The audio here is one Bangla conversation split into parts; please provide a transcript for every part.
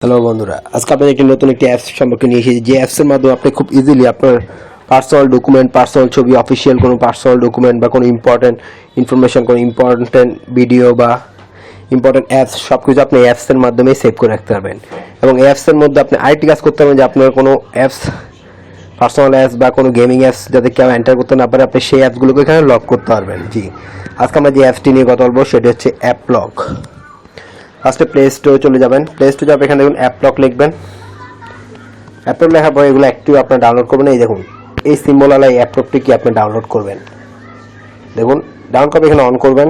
হ্যালো বন্ধুরা, আজকে আপনাদের একটি নতুন একটি অ্যাপস সম্পর্কে নিয়ে এসেছি। যে অ্যাপসের মাধ্যমে আপনি খুব ইজিলি আপনার পার্সোনাল ডকুমেন্ট, পার্সোনাল ছবি, অফিসিয়াল কোনো পার্সোনাল ডকুমেন্ট বা কোনো ইম্পর্টেন্ট ইনফরমেশন, কোনো ইম্পর্টেন্ট ভিডিও বা ইম্পর্টেন্ট অ্যাপস সব কিছু আপনি এই অ্যাপসের মাধ্যমে সেভ করে রাখতে পারবেন। এবং এই অ্যাপসের মধ্যে আপনি আরেকটি কাজ করতে পারবেন যে আপনার কোনো অ্যাপস, পার্সোনাল অ্যাপস বা কোনো গেমিং অ্যাপস যাতে কেউ এন্টার করতে না পারে, আপনি সেই অ্যাপসগুলোকে এখানে লক করতে পারবেন। জি, আজকে আমরা যে অ্যাপসটি নিয়ে কথা বলবো সেটি হচ্ছে অ্যাপ লক। ফার্স্টে প্লে স্টোরে চলে যাবেন। প্লে স্টোরে যাবে, এখানে দেখুন অ্যাপ লক লিখবেন। অ্যাপ লক লেখার পরে এগুলো একটু আপনার ডাউনলোড করবেন। এই দেখুন এই সিম্বলওয়ালা এই অ্যাপ লকটি কি আপনি ডাউনলোড করবেন। দেখুন ডাউনলোড করে এখানে অন করবেন।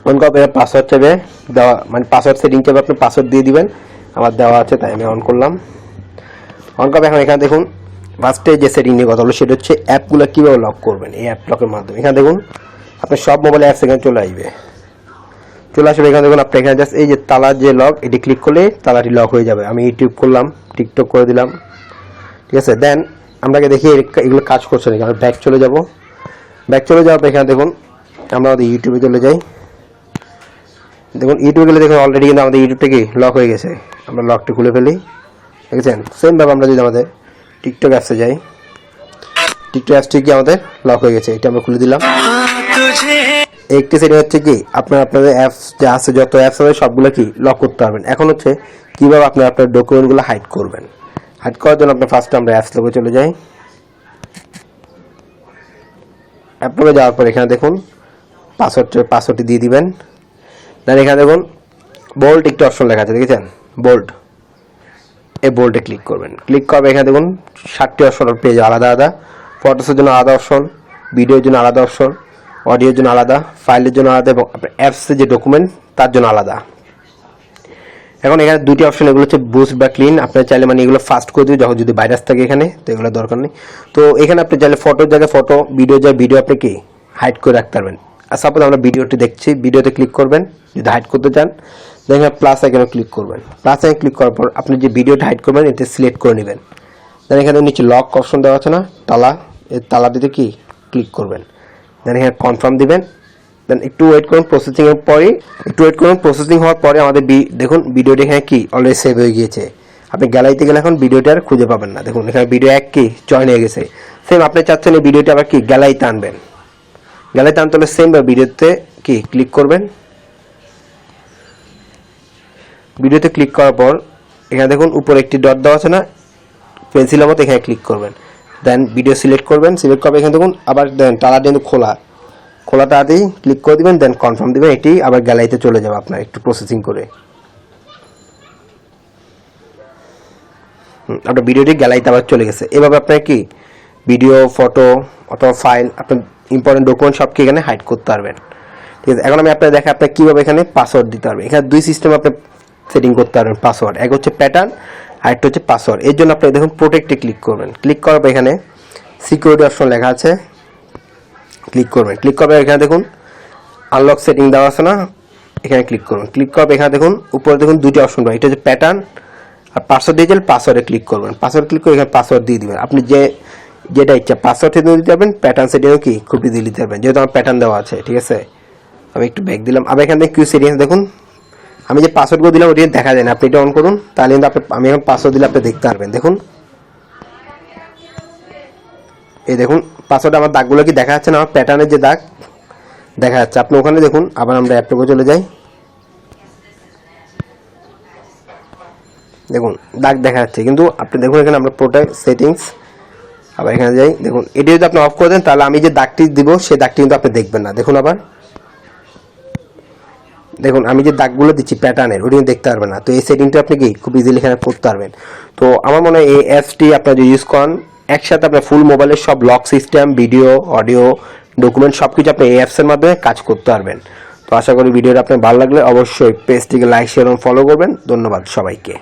অন করার পরে পাসওয়ার্ড চাইবে দেওয়া, মানে পাসওয়ার্ড সেটিং চাইবে, আপনি পাসওয়ার্ড দিয়ে দিবেন। আমার দেওয়া আছে তাই আমি অন করলাম। অন করার এখন এখানে দেখুন ফার্স্টে যে সেটিং নিয়ে কথা হলো সেটা হচ্ছে অ্যাপগুলো কীভাবে লক করবেন এই অ্যাপ লকের মাধ্যমে। এখানে দেখুন আপনার সব মোবাইল অ্যাপস এখানে চলে আসবে। এখানে দেখুন আপনি এখানে জাস্ট এই যে তালার যে লক, এটি ক্লিক করলে তালাটি লক হয়ে যাবে। আমি ইউটিউব করলাম, টিকটক করে দিলাম, ঠিক আছে। দেন আপনাকে দেখি এগুলো কাজ করছে নাকি। আমরা ব্যাক চলে যাব। ব্যাক চলে যাওয়ার পর এখানে দেখুন আমরা আমাদের ইউটিউবে চলে যাই। দেখুন ইউটিউবে গেলে দেখুন অলরেডি কিন্তু আমাদের ইউটিউবটা কি লক হয়ে গেছে। আমরা লকটি খুলে ফেলি, দেখেছেন। সেমভাবে আমরা যদি আমাদের টিকটক অ্যাপসে যাই, টিকটক অ্যাপসটি কি আমাদের লক হয়ে গেছে। এটা আমরা খুলে দিলাম। একটি সেটিং হচ্ছে কি আপনাদের অ্যাপস যা আছে, যত অ্যাপস আছে সবগুলো কি লক করতে পারবেন। এখন হচ্ছে কীভাবে আপনার ডকুমেন্টগুলো হাইড করবেন। হাইড করার জন্য আপনার ফার্স্টে আমরা অ্যাপস লোকে চলে যাই। অ্যাপ লোকে যাওয়ার পর এখানে দেখুন পাসওয়ার্ডটি দিয়ে দিবেন। দেন এখানে দেখুন বোল্ড একটি অপশন লেখা আছে, দেখেছেন বোল্ড, এই বোল্ডে ক্লিক করবেন। ক্লিক করবে এখানে দেখুন 7টি অপশন পেয়ে যাবে আলাদা আলাদা। ফটোসের জন্য আলাদা অপশন, ভিডিওর জন্য আলাদা অপশন, অডিওর জন্য আলাদা, ফাইলের জন্য আলাদা এবং আপনার অ্যাপসের যে ডকুমেন্ট তার জন্য আলাদা। এখন এখানে দুটি অপশন, এগুলো হচ্ছে বুস্ট বা ক্লিন। আপনার চাইলে মানে এগুলো ফাস্ট করে দিবে যখন যদি ভাইরাস থাকে এখানে, তো এগুলো দরকার নেই। তো এখানে আপনি চাইলে ফটোর জায়গায় ফটো, ভিডিওর জায়গায় ভিডিও আপনি কি হাইড করে রাখতে পারবেন। আর সাপোজ আমরা ভিডিওটি দেখছি, ভিডিওতে ক্লিক করবেন যদি হাইড করতে চান। দেখেন প্লাস আইকনে ক্লিক করবেন। প্লাস আইকনে ক্লিক করার পর আপনি যে ভিডিওটা হাইড করবেন এতে সিলেক্ট করে নেবেন। দেন এখানে নিচে লক অপশন দেওয়া আছে না, তালা, এই তালা দিতে কি ক্লিক করবেন। দেন এখানে কনফার্ম দিবেন। দেন একটু ওয়েট করুন, প্রসেসিং হওয়ার পরে আমাদের দেখুন ভিডিওটি এখানে কি অলরেডি সেভ হয়ে গিয়েছে। আপনি গ্যালারিতে গেলে এখন ভিডিওটা আর খুঁজে পাবেন না। দেখুন এখানে ভিডিও এক কি জয়েন হয়ে গেছে। সেম আপনি চাচ্ছেন এই ভিডিওটা আবার কি গ্যালারিতে আনবেন। গ্যালারিতে আনতে হলে সেম ভিডিওতে কি ক্লিক করবেন। ভিডিওতে ক্লিক করার পর এখানে দেখুন উপরে একটি ডট দেওয়া আছে না, পেন্সিলের মতো, এখানে ক্লিক করবেন। দেন ভিডিও সিলেক্ট করবেন। সিলেক্ট করবে এখানে দেখুন আবার দেন তালাটা কিন্তু খোলাটা দিয়ে ক্লিক করে দিবেন। দেন কনফার্ম দিবেন। এটি আবার গ্যালারিতে চলে যাবে আপনার একটু প্রসেসিং করে। আপনার ভিডিওটি গ্যালারিতে আবার চলে গেছে। এভাবে আপনার কি ভিডিও, ফটো অথবা ফাইল, আপনার ইম্পর্টেন্ট ডকুমেন্ট সব কি এখানে হাইড করতে পারবেন, ঠিক আছে। এখন আমি আপনার দেখা আপনার কীভাবে এখানে পাসওয়ার্ড দিতে পারবেন। এখানে দুই সিস্টেম আপনি সেটিং করতে পারবেন পাসওয়ার্ড। এক হচ্ছে প্যাটার্ন আর একটা হচ্ছে পাসওয়ার্ড। এর জন্য আপনি দেখুন প্রোটেক্টে ক্লিক করবেন। ক্লিক করার পর এখানে সিকিউরিটি অপশন লেখা আছে, ক্লিক করবেন। ক্লিক করবে এখানে দেখুন আনলক সেটিং দেওয়া আছে না, এখানে ক্লিক করুন। ক্লিক করবে এখানে দেখুন উপরে দেখুন দুটি অপশন পাবেন, এটা হচ্ছে প্যাটার্ন আর পাসওয়ার্ড দিয়েছেন। পাসওয়ার্ডে ক্লিক করবেন। পাসওয়ার্ড ক্লিক করে এখানে পাসওয়ার্ড দিয়ে দিবেন। আপনি যেটা ইচ্ছা পাসওয়ার্ড সেটিং দিতে পারবেন, প্যাটার্ন সেটিংও কি খুব ইজিলি দিতে পারবেন, যেহেতু আমার প্যাটার্ন দেওয়া আছে, ঠিক আছে। আমি একটু ব্যাক দিলাম। আবার এখান থেকে কিউ সেটিংস দেখুন আমি যে পাসওয়ার্ডগুলো দিলাম ওটি দেখা যায় না, আপনি এটা অন করুন, তাহলে কিন্তু আমি এখন পাসওয়ার্ড দিলে আপনি দেখতে পারবেন। দেখুন এই দেখুন পাসওয়ার্ড আমার দাগগুলো কি দেখা যাচ্ছে না, আমার প্যাটার্নের যে দাগ দেখা যাচ্ছে। আপনি ওখানে দেখুন। আবার আমরা অ্যাপটপে চলে যাই। দেখুন দাগ দেখা যাচ্ছে, কিন্তু আপনি দেখুন এখানে আমরা প্রোটেক্ট সেটিংস, আবার এখানে যাই। দেখুন এটি যদি আপনি অফ করে দেন তাহলে আমি যে দাগটি দিব সেই দাগটি কিন্তু আপনি দেখবেন না। দেখুন আবার দেখুন আমি যে দাগগুলো দিচ্ছি প্যাটার্নের ওটি দেখতে পারবেন না। তো এই সেটিংটা আপনি কি খুব ইজিলি এখানে করতে পারবেন। তো আমার মনে হয় এই অ্যাপসটি আপনারা যদি ইউজ করেন একসাথে আপনার ফুল মোবাইলের সব lock system, video, audio, document সব কিছু আপনি এই অ্যাপসের মাধ্যমে কাজ করতে পারবেন। তো আশা করি ভিডিওটা আপনার ভালো লাগলে অবশ্যই পেজটিকে লাইক, শেয়ার এবং ফলো করবেন। ধন্যবাদ সবাইকে।